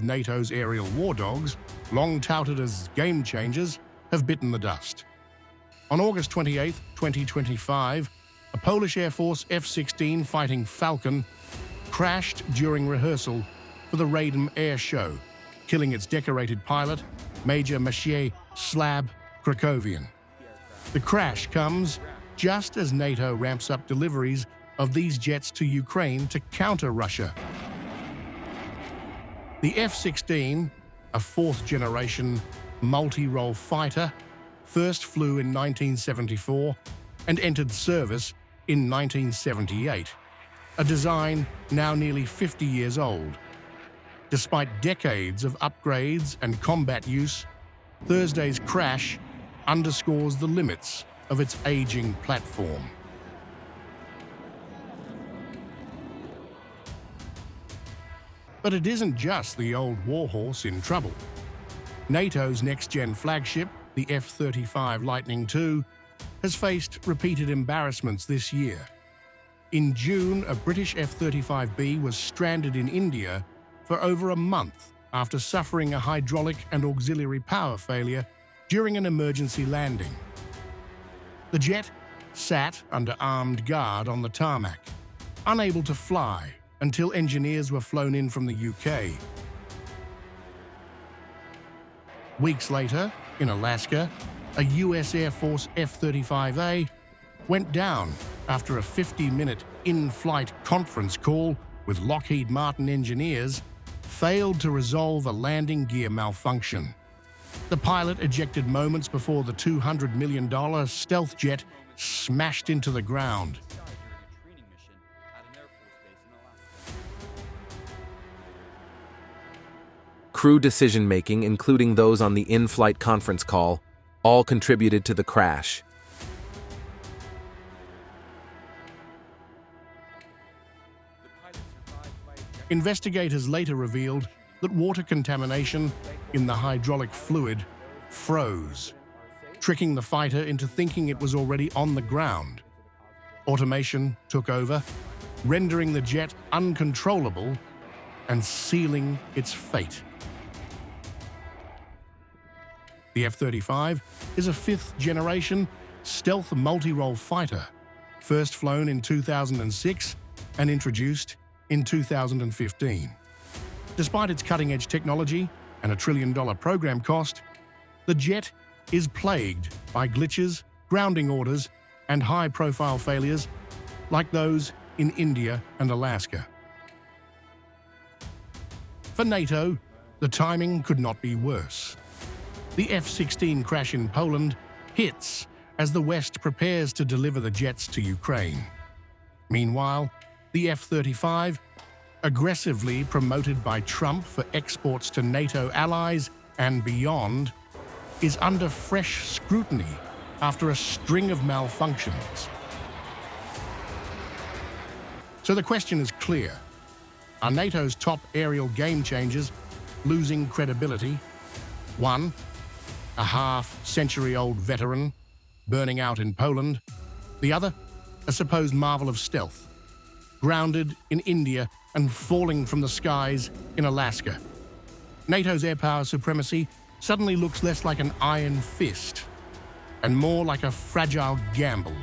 of NATO's aerial war dogs, long touted as game changers, have bitten the dust. On August 28, 2025, a Polish Air Force F-16 Fighting Falcon crashed during rehearsal for the Radom air show, killing its decorated pilot, Major Maciej Slab Krakowian. The crash comes just as NATO ramps up deliveries of these jets to Ukraine to counter Russia. The F-16, a fourth-generation multi-role fighter, first flew in 1974 and entered service in 1978, a design now nearly 50 years old. Despite decades of upgrades and combat use, Thursday's crash underscores the limits of its aging platform. But it isn't just the old warhorse in trouble. NATO's next-gen flagship, the F-35 Lightning II, has faced repeated embarrassments this year. In June, a British F-35B was stranded in India for over a month after suffering a hydraulic and auxiliary power failure during an emergency landing. The jet sat under armed guard on the tarmac, unable to fly until engineers were flown in from the UK. Weeks later, in Alaska, a US Air Force F-35A went down after a 50-minute in-flight conference call with Lockheed Martin engineers failed to resolve a landing gear malfunction. The pilot ejected moments before the $200 million stealth jet smashed into the ground. Crew decision-making, including those on the in-flight conference call, all contributed to the crash. Investigators later revealed that water contamination in the hydraulic fluid froze, tricking the fighter into thinking it was already on the ground. Automation took over, rendering the jet uncontrollable and sealing its fate. The F-35 is a fifth-generation stealth multi-role fighter, first flown in 2006 and introduced in 2015. Despite its cutting-edge technology and $1 trillion program cost, the jet is plagued by glitches, grounding orders, and high-profile failures like those in India and Alaska. For NATO, the timing could not be worse. The F-16 crash in Poland hits as the West prepares to deliver the jets to Ukraine. Meanwhile, the F-35, aggressively promoted by Trump for exports to NATO allies and beyond, is under fresh scrutiny after a string of malfunctions. So the question is clear. Are NATO's top aerial game changers losing credibility? One, a half-century-old veteran burning out in Poland. The other, a supposed marvel of stealth, grounded in India and falling from the skies in Alaska. NATO's airpower supremacy suddenly looks less like an iron fist and more like a fragile gamble